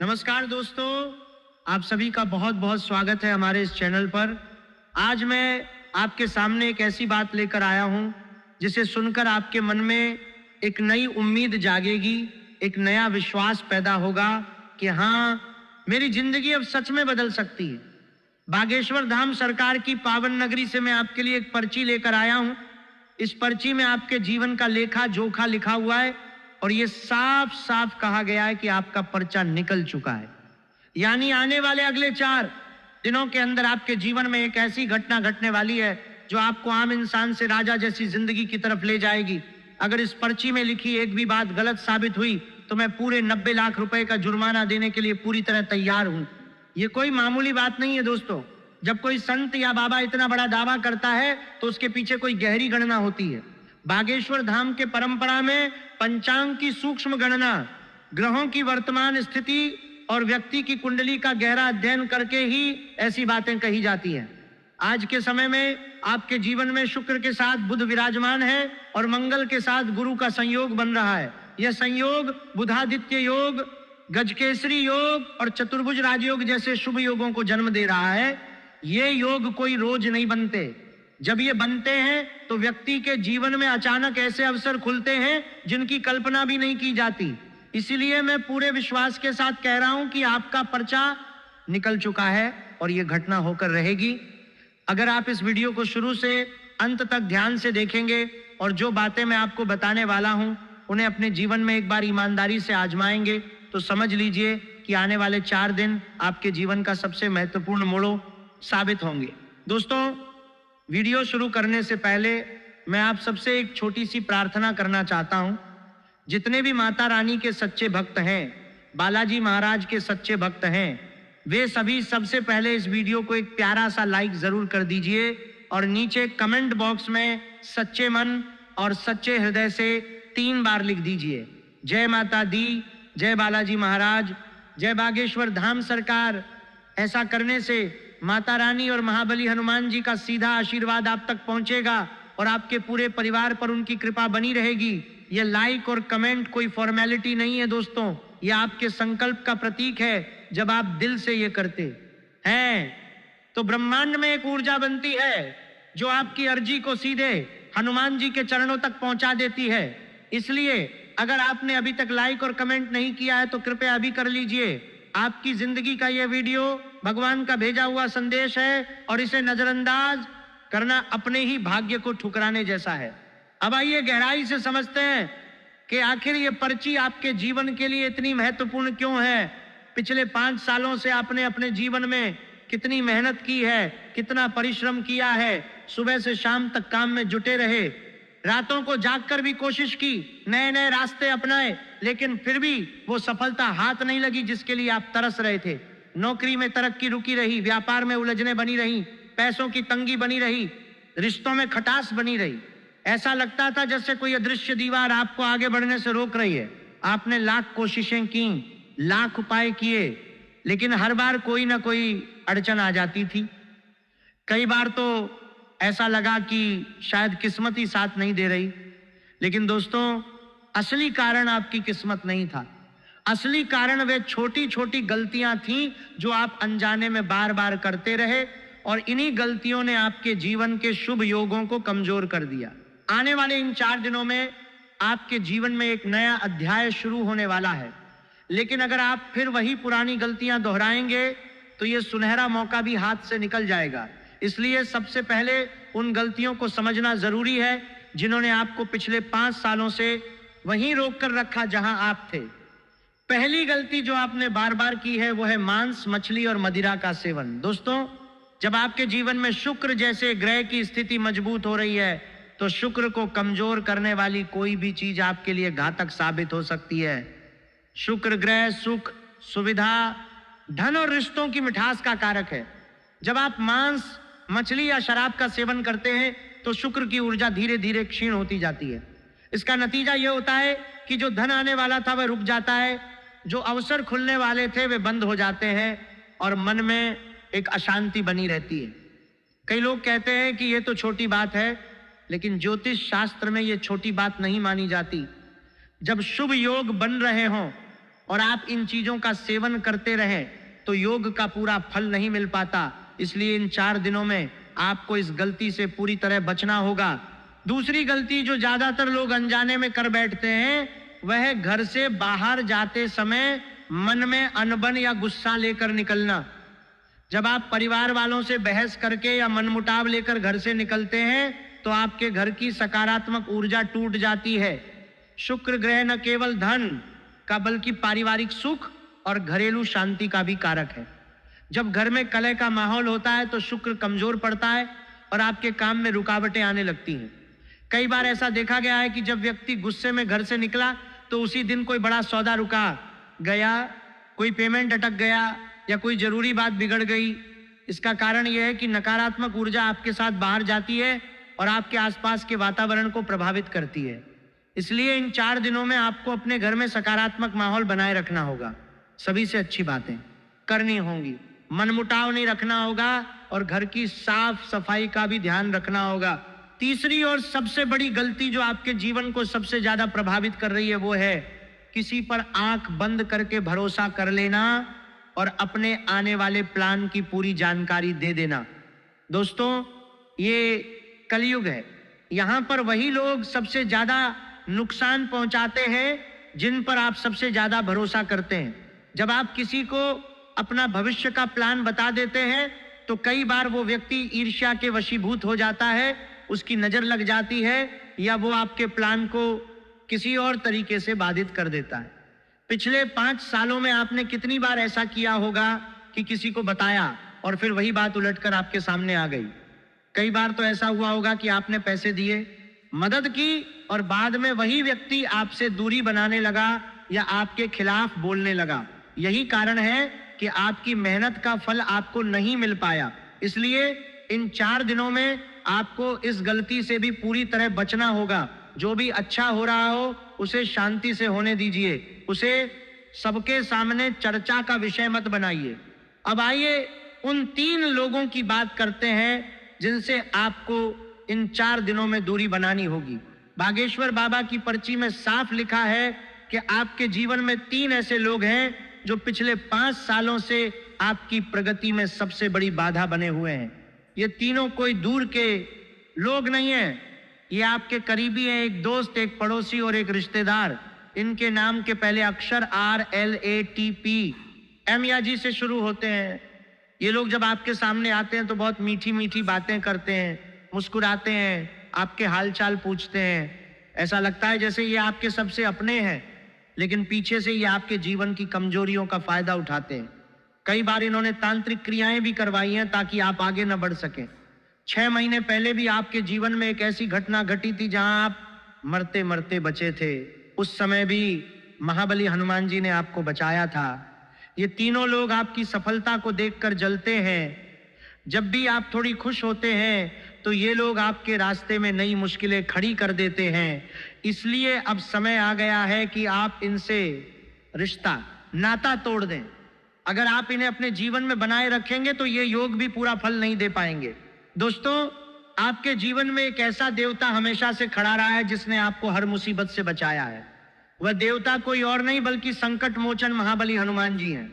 नमस्कार दोस्तों, आप सभी का बहुत बहुत स्वागत है हमारे इस चैनल पर। आज मैं आपके सामने एक ऐसी बात लेकर आया हूं जिसे सुनकर आपके मन में एक नई उम्मीद जागेगी, एक नया विश्वास पैदा होगा कि हाँ, मेरी जिंदगी अब सच में बदल सकती है। बागेश्वर धाम सरकार की पावन नगरी से मैं आपके लिए एक पर्ची लेकर आया हूं। इस पर्ची में आपके जीवन का लेखा जोखा लिखा हुआ है और ये साफ साफ कहा गया है कि आपका पर्चा निकल चुका है। यानी आने वाले अगले 4 दिनों के अंदर आपके जीवन में एक ऐसी घटना घटने वाली है जो आपको आम इंसान से राजा जैसी जिंदगी की तरफ ले जाएगी। अगर इस पर्ची में लिखी एक भी बात गलत साबित हुई तो मैं पूरे 90 लाख रुपए का जुर्माना देने के लिए पूरी तरह तैयार हूं। ये कोई मामूली बात नहीं है दोस्तों। जब कोई संत या बाबा इतना बड़ा दावा करता है तो उसके पीछे कोई गहरी गणना होती है। बागेश्वर धाम के परंपरा में पंचांग की सूक्ष्म गणना, ग्रहों की वर्तमान स्थिति और व्यक्ति की कुंडली का गहरा अध्ययन करके ही ऐसी बातें कही जाती हैं। आज के समय में आपके जीवन में शुक्र के साथ बुध विराजमान है और मंगल के साथ गुरु का संयोग बन रहा है। यह संयोग बुधादित्य योग, गजकेसरी योग और चतुर्भुज राजयोग जैसे शुभ योगों को जन्म दे रहा है। ये योग कोई रोज नहीं बनते। जब ये बनते हैं तो व्यक्ति के जीवन में अचानक ऐसे अवसर खुलते हैं जिनकी कल्पना भी नहीं की जाती। इसीलिए मैं पूरे विश्वास के साथ कह रहा हूं कि आपका पर्चा निकल चुका है और ये घटना होकर रहेगी। अगर आप इस वीडियो को शुरू से अंत तक ध्यान से देखेंगे और जो बातें मैं आपको बताने वाला हूं उन्हें अपने जीवन में एक बार ईमानदारी से आजमाएंगे तो समझ लीजिए कि आने वाले 4 दिन आपके जीवन का सबसे महत्वपूर्ण मोड़ साबित होंगे। दोस्तों, वीडियो शुरू करने से पहले मैं आप सबसे एक छोटी सी प्रार्थना करना चाहता हूं। जितने भी माता रानी के सच्चे भक्त हैं, बालाजी महाराज के सच्चे भक्त हैं, वे सभी सबसे पहले इस वीडियो को एक प्यारा सा लाइक जरूर कर दीजिए और नीचे कमेंट बॉक्स में सच्चे मन और सच्चे हृदय से 3 बार लिख दीजिए। जय माता दी, जय बालाजी महाराज, जय बागेश्वर धाम सरकार। ऐसा करने से माता रानी और महाबली हनुमान जी का सीधा आशीर्वाद आप तक पहुंचेगा और आपके पूरे परिवार पर उनकी कृपा बनी रहेगी। यह लाइक और कमेंट कोई फॉर्मेलिटी नहीं है दोस्तों, यह आपके संकल्प का प्रतीक है। जब आप दिल से ये करते हैं तो ब्रह्मांड में एक ऊर्जा बनती है जो आपकी अर्जी को सीधे हनुमान जी के चरणों तक पहुंचा देती है। इसलिए अगर आपने अभी तक लाइक और कमेंट नहीं किया है तो कृपया अभी कर लीजिए। आपकी जिंदगी का यह वीडियो भगवान का भेजा हुआ संदेश है और इसे नजरअंदाज करना अपने ही भाग्य को ठुकराने जैसा है। अब आइए गहराई से समझते हैं कि आखिर ये पर्ची आपके जीवन के लिए इतनी महत्वपूर्ण क्यों है। पिछले 5 सालों से आपने अपने जीवन में कितनी मेहनत की है, कितना परिश्रम किया है, सुबह से शाम तक काम में जुटे रहे, रातों को जागकर भी कोशिश की, नए नए रास्ते अपनाए, लेकिन फिर भी वो सफलता हाथ नहीं लगी जिसके लिए आप तरस रहे थे। नौकरी में तरक्की रुकी रही, व्यापार में उलझने बनी रही, पैसों की तंगी बनी रही, रिश्तों में खटास बनी रही। ऐसा लगता था जैसे कोई अदृश्य दीवार आपको आगे बढ़ने से रोक रही है। आपने लाख कोशिशें की, लाख उपाय किए, लेकिन हर बार कोई ना कोई अड़चन आ जाती थी। कई बार तो ऐसा लगा कि शायद किस्मत ही साथ नहीं दे रही। लेकिन दोस्तों, असली कारण आपकी किस्मत नहीं था। असली कारण वे छोटी छोटी गलतियां थीं जो आप अनजाने में बार बार करते रहे और इन्हीं गलतियों ने आपके जीवन के शुभ योगों को कमजोर कर दिया। आने वाले इन 4 दिनों में आपके जीवन में एक नया अध्याय शुरू होने वाला है, लेकिन अगर आप फिर वही पुरानी गलतियां दोहराएंगे तो ये सुनहरा मौका भी हाथ से निकल जाएगा। इसलिए सबसे पहले उन गलतियों को समझना जरूरी है जिन्होंने आपको पिछले 5 सालों से वहीं रोक कर रखा जहां आप थे। पहली गलती जो आपने बार बार की है वो है मांस, मछली और मदिरा का सेवन। दोस्तों, जब आपके जीवन में शुक्र जैसे ग्रह की स्थिति मजबूत हो रही है तो शुक्र को कमजोर करने वाली कोई भी चीज आपके लिए घातक साबित हो सकती है। शुक्र ग्रह सुख, सुविधा, धन और रिश्तों की मिठास का कारक है। जब आप मांस, मछली या शराब का सेवन करते हैं तो शुक्र की ऊर्जा धीरे धीरे क्षीण होती जाती है। इसका नतीजा यह होता है कि जो धन आने वाला था वह रुक जाता है, जो अवसर खुलने वाले थे वे बंद हो जाते हैं और मन में एक अशांति बनी रहती है। कई लोग कहते हैं कि यह तो छोटी बात है, लेकिन ज्योतिष शास्त्र में यह छोटी बात नहीं मानी जाती। जब शुभ योग बन रहे हों और आप इन चीजों का सेवन करते रहें तो योग का पूरा फल नहीं मिल पाता। इसलिए इन 4 दिनों में आपको इस गलती से पूरी तरह बचना होगा। दूसरी गलती जो ज्यादातर लोग अनजाने में कर बैठते हैं, वह है घर से बाहर जाते समय मन में अनबन या गुस्सा लेकर निकलना। जब आप परिवार वालों से बहस करके या मनमुटाव लेकर घर से निकलते हैं तो आपके घर की सकारात्मक ऊर्जा टूट जाती है। शुक्र ग्रह न केवल धन का बल्कि पारिवारिक सुख और घरेलू शांति का भी कारक है। जब घर में कलह का माहौल होता है तो शुक्र कमजोर पड़ता है और आपके काम में रुकावटें आने लगती हैं। कई बार ऐसा देखा गया है कि जब व्यक्ति गुस्से में घर से निकला तो उसी दिन कोई बड़ा सौदा रुका गया, कोई पेमेंट अटक गया या कोई जरूरी बात बिगड़ गई। इसका कारण यह है कि नकारात्मक ऊर्जा आपके साथ बाहर जाती है और आपके आसपास के वातावरण को प्रभावित करती है। इसलिए इन 4 दिनों में आपको अपने घर में सकारात्मक माहौल बनाए रखना होगा। सभी से अच्छी बातें करनी होंगी, मनमुटाव नहीं रखना होगा और घर की साफ सफाई का भी ध्यान रखना होगा। तीसरी और सबसे बड़ी गलती जो आपके जीवन को सबसे ज्यादा प्रभावित कर रही है वो है किसी पर आंख बंद करके भरोसा कर लेना और अपने आने वाले प्लान की पूरी जानकारी दे देना। दोस्तों, ये कलयुग है। यहां पर वही लोग सबसे ज्यादा नुकसान पहुंचाते हैं जिन पर आप सबसे ज्यादा भरोसा करते हैं। जब आप किसी को अपना भविष्य का प्लान बता देते हैं तो कई बार वो व्यक्ति ईर्ष्या के वशीभूत हो जाता है, उसकी नजर लग जाती है या वो आपके प्लान को किसी और तरीके से बाधित कर देता है। पिछले 5 सालों में आपने कितनी बार ऐसा किया होगा कि किसी को बताया और फिर वही बात उलटकर आपके सामने आ गई। कई बार तो ऐसा हुआ होगा कि आपने पैसे दिए, मदद की और बाद में वही व्यक्ति आपसे दूरी बनाने लगा या आपके खिलाफ बोलने लगा। यही कारण है कि आपकी मेहनत का फल आपको नहीं मिल पाया। इसलिए इन 4 दिनों में आपको इस गलती से भी पूरी तरह बचना होगा। जो भी अच्छा हो रहा हो उसे शांति से होने दीजिए, उसे सबके सामने चर्चा का विषय मत बनाइए। अब आइए उन 3 लोगों की बात करते हैं जिनसे आपको इन 4 दिनों में दूरी बनानी होगी। बागेश्वर बाबा की पर्ची में साफ लिखा है कि आपके जीवन में 3 ऐसे लोग हैं जो पिछले 5 सालों से आपकी प्रगति में सबसे बड़ी बाधा बने हुए हैं। ये तीनों कोई दूर के लोग नहीं हैं, ये आपके करीबी हैं, एक दोस्त, एक पड़ोसी और एक रिश्तेदार। इनके नाम के पहले अक्षर RLATP M या G से शुरू होते हैं। ये लोग जब आपके सामने आते हैं तो बहुत मीठी मीठी बातें करते हैं, मुस्कुराते हैं, आपके हालचाल पूछते हैं। ऐसा लगता है जैसे ये आपके सबसे अपने हैं, लेकिन पीछे से ये आपके जीवन की कमजोरियों का फायदा उठाते हैं। कई बार इन्होंने तांत्रिक क्रियाएं भी करवाई हैं ताकि आप आगे न बढ़ सकें। 6 महीने पहले भी आपके जीवन में एक ऐसी घटना घटी थी जहां आप मरते मरते बचे थे। उस समय भी महाबली हनुमान जी ने आपको बचाया था। ये तीनों लोग आपकी सफलता को देखकर जलते हैं। जब भी आप थोड़ी खुश होते हैं तो ये लोग आपके रास्ते में नई मुश्किलें खड़ी कर देते हैं। इसलिए अब समय आ गया है कि आप इनसे रिश्ता, नाता तोड़ दें। अगर आप इन्हें अपने जीवन में बनाए रखेंगे तो ये योग भी पूरा फल नहीं दे पाएंगे। दोस्तों, आपके जीवन में एक ऐसा देवता हमेशा से खड़ा रहा है जिसने आपको हर मुसीबत से बचाया है। वह देवता कोई और नहीं बल्कि संकट मोचन महाबली हनुमान जी हैं।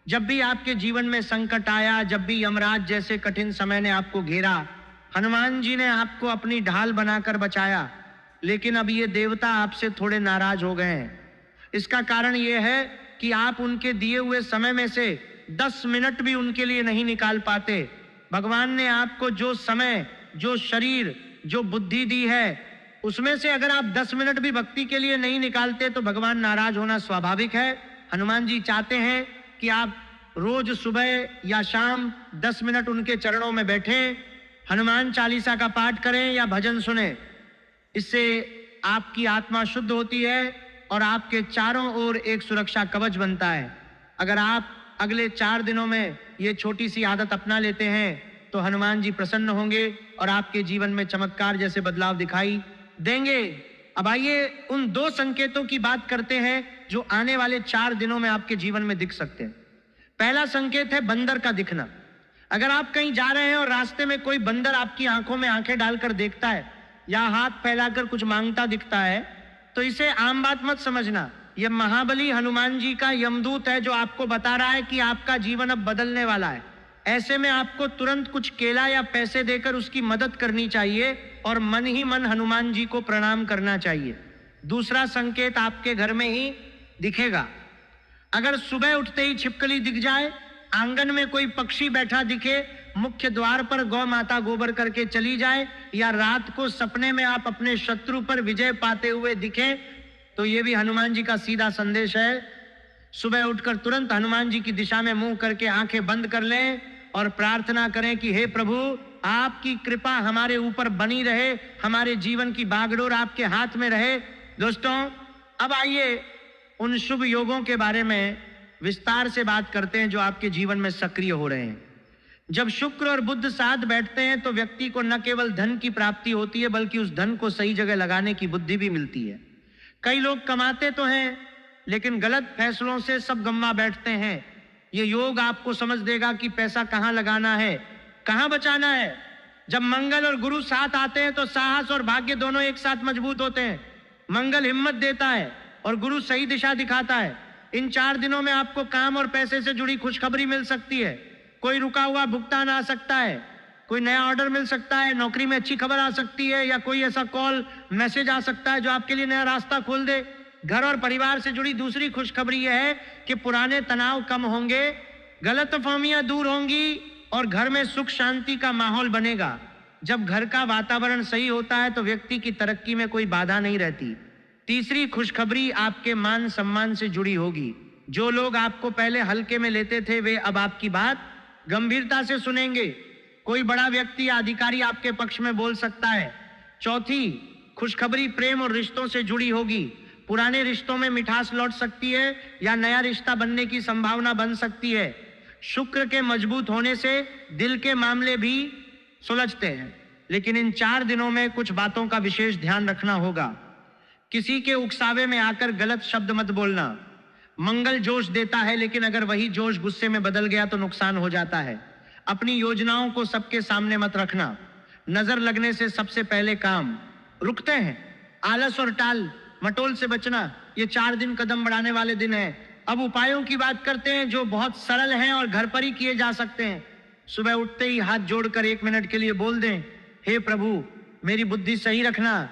जब भी आपके जीवन में संकट आया, जब भी यमराज जैसे कठिन समय ने आपको घेरा, हनुमान जी ने आपको अपनी ढाल बनाकर बचाया। लेकिन अब ये देवता आपसे थोड़े नाराज हो गए हैं। इसका कारण यह है कि आप उनके दिए हुए समय में से 10 मिनट भी उनके लिए नहीं निकाल पाते। भगवान ने आपको जो समय, जो शरीर, जो बुद्धि दी है, उसमें से अगर आप 10 मिनट भी भक्ति के लिए नहीं निकालते तो भगवान नाराज होना स्वाभाविक है। हनुमान जी चाहते हैं कि आप रोज सुबह या शाम 10 मिनट उनके चरणों में बैठें, हनुमान चालीसा का पाठ करें या भजन सुने। इससे आपकी आत्मा शुद्ध होती है और आपके चारों ओर एक सुरक्षा कवच बनता है। अगर आप अगले 4 दिनों में ये छोटी सी आदत अपना लेते हैं तो हनुमान जी प्रसन्न होंगे और आपके जीवन में चमत्कार जैसे बदलाव दिखाई देंगे। अब आइए उन 2 संकेतों की बात करते हैं जो आने वाले 4 दिनों में आपके जीवन में दिख सकते हैं। पहला संकेत है बंदर का दिखना। अगर आप कहीं जा रहे हैं और रास्ते में कोई बंदर आपकी आंखों में आंखें डालकर देखता है या हाथ फैलाकर कुछ मांगता दिखता है तो इसे आम बात मत समझना। ये महाबली हनुमान जी का यमदूत है जो आपको बता रहा है कि आपका जीवन अब बदलने वाला है। ऐसे में आपको तुरंत कुछ केला या पैसे देकर उसकी मदद करनी चाहिए और मन ही मन हनुमान जी को प्रणाम करना चाहिए। दूसरा संकेत आपके घर में ही दिखेगा। अगर सुबह उठते ही छिपकली दिख जाए, आंगन में कोई पक्षी बैठा दिखे, मुख्य द्वार पर गौ माता गोबर करके चली जाए, या रात को सपने में आप अपने शत्रु पर विजय पाते हुए दिखें, तो ये भी हनुमान जी का सीधा संदेश है। सुबह उठकर तुरंत हनुमान जी की दिशा में मुंह करके आंखें बंद कर लें और प्रार्थना करें कि हे प्रभु, आपकी कृपा हमारे ऊपर बनी रहे, हमारे जीवन की बागडोर आपके हाथ में रहे। दोस्तों, अब आइए उन शुभ योगों के बारे में विस्तार से बात करते हैं जो आपके जीवन में सक्रिय हो रहे हैं। जब शुक्र और बुध साथ बैठते हैं तो व्यक्ति को न केवल धन की प्राप्ति होती है, बल्कि उस धन को सही जगह लगाने की बुद्धि भी मिलती है। कई लोग कमाते तो हैं, लेकिन गलत फैसलों से सब गंवा बैठते हैं। ये योग आपको समझ देगा कि पैसा कहाँ लगाना है, कहाँ बचाना है। जब मंगल और गुरु साथ आते हैं तो साहस और भाग्य दोनों एक साथ मजबूत होते हैं। मंगल हिम्मत देता है और गुरु सही दिशा दिखाता है। इन 4 दिनों में आपको काम और पैसे से जुड़ी खुशखबरी मिल सकती है। कोई रुका हुआ भुगतान आ सकता है, कोई नया ऑर्डर मिल सकता है, नौकरी में अच्छी खबर आ सकती है, या कोई ऐसा कॉल मैसेज आ सकता है जो आपके लिए नया रास्ता खोल दे। घर और परिवार से जुड़ी दूसरी खुशखबरी यह है कि पुराने तनाव कम होंगे, गलतफहमियां दूर होंगी और घर में सुख शांति का माहौल बनेगा। जब घर का वातावरण सही होता है तो व्यक्ति की तरक्की में कोई बाधा नहीं रहती। तीसरी खुशखबरी आपके मान सम्मान से जुड़ी होगी। जो लोग आपको पहले हल्के में लेते थे, वे अब आपकी बात गंभीरता से सुनेंगे। कोई बड़ा व्यक्ति या अधिकारी आपके पक्ष में बोल सकता है। चौथी खुशखबरी प्रेम और रिश्तों से जुड़ी होगी। पुराने रिश्तों में मिठास लौट सकती है या नया रिश्ता बनने की संभावना बन सकती है। शुक्र के मजबूत होने से दिल के मामले भी सुलझते हैं, लेकिन इन 4 दिनों में कुछ बातों का विशेष ध्यान रखना होगा। किसी के उकसावे में आकर गलत शब्द मत बोलना। मंगल जोश देता है, लेकिन अगर वही जोश गुस्से में बदल गया तो नुकसान हो जाता है। अपनी योजनाओं को सबके सामने मत रखना। नजर लगने से सबसे पहले काम रुकते हैं। आलस और टाल मटोल से बचना। ये 4 दिन कदम बढ़ाने वाले दिन हैं। अब उपायों की बात करते हैं जो बहुत सरल हैं और घर पर ही किए जा सकते हैं। सुबह उठते ही हाथ जोड़कर 1 मिनट के लिए बोल दें, हे प्रभु, मेरी बुद्धि सही रखना,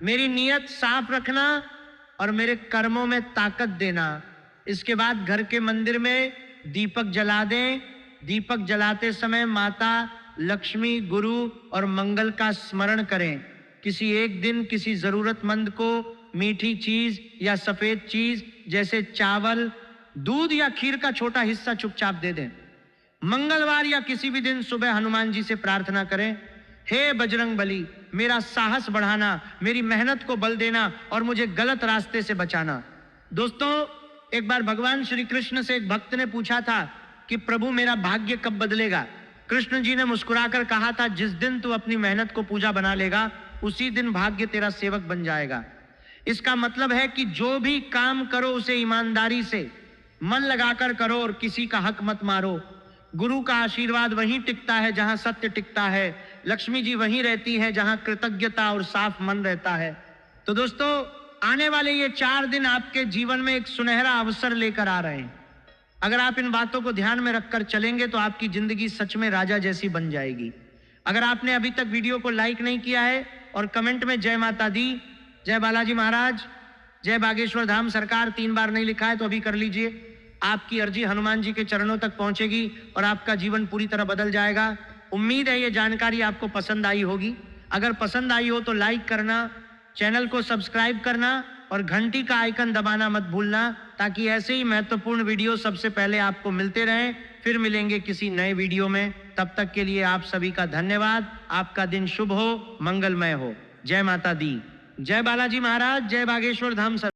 मेरी नीयत साफ रखना और मेरे कर्मों में ताकत देना। इसके बाद घर के मंदिर में दीपक जला दें। दीपक जलाते समय माता लक्ष्मी, गुरु और मंगल का स्मरण करें। किसी एक दिन किसी जरूरतमंद को मीठी चीज या सफेद चीज जैसे चावल, दूध या खीर का छोटा हिस्सा चुपचाप दे दें। मंगलवार या किसी भी दिन सुबह हनुमान जी से प्रार्थना करें, हे बजरंग बली, मेरा साहस बढ़ाना, मेरी मेहनत को बल देना और मुझे गलत रास्ते से बचाना। दोस्तों, एक बार भगवान श्री कृष्ण से एक भक्त ने पूछा था कि प्रभु, मेरा भाग्य कब बदलेगा। कृष्ण जी ने मुस्कुराकर कहा था, जिस दिन तू अपनी मेहनत को पूजा बना लेगा, उसी दिन भाग्य तेरा सेवक बन जाएगा। इसका मतलब है कि जो भी काम करो उसे ईमानदारी से मन लगाकर करो और किसी का हक मत मारो। गुरु का आशीर्वाद वहीं टिकता है जहां सत्य टिकता है। लक्ष्मी जी वहीं रहती है जहां कृतज्ञता और साफ मन रहता है। तो दोस्तों, आने वाले ये 4 दिन आपके जीवन में एक सुनहरा अवसर लेकर आ रहे हैं। अगर आप इन बातों को ध्यान में रखकर चलेंगे तो आपकी जिंदगी सच में राजा जैसी बन जाएगी। अगर आपने अभी तक वीडियो को लाइक नहीं किया है और कमेंट में जय माता दी, जय बालाजी महाराज, जय बागेश्वर धाम सरकार 3 बार नहीं लिखा है तो अभी कर लीजिए। आपकी अर्जी हनुमान जी के चरणों तक पहुंचेगी और आपका जीवन पूरी तरह बदल जाएगा। उम्मीद है ये जानकारी आपको पसंद आई होगी। अगर पसंद आई हो तो लाइक करना, चैनल को सब्सक्राइब करना और घंटी का आइकन दबाना मत भूलना, ताकि ऐसे ही महत्वपूर्ण वीडियो सबसे पहले आपको मिलते रहें। फिर मिलेंगे किसी नए वीडियो में। तब तक के लिए आप सभी का धन्यवाद। आपका दिन शुभ हो, मंगलमय हो। जय माता दी, जय बालाजी महाराज, जय बागेश्वर धाम।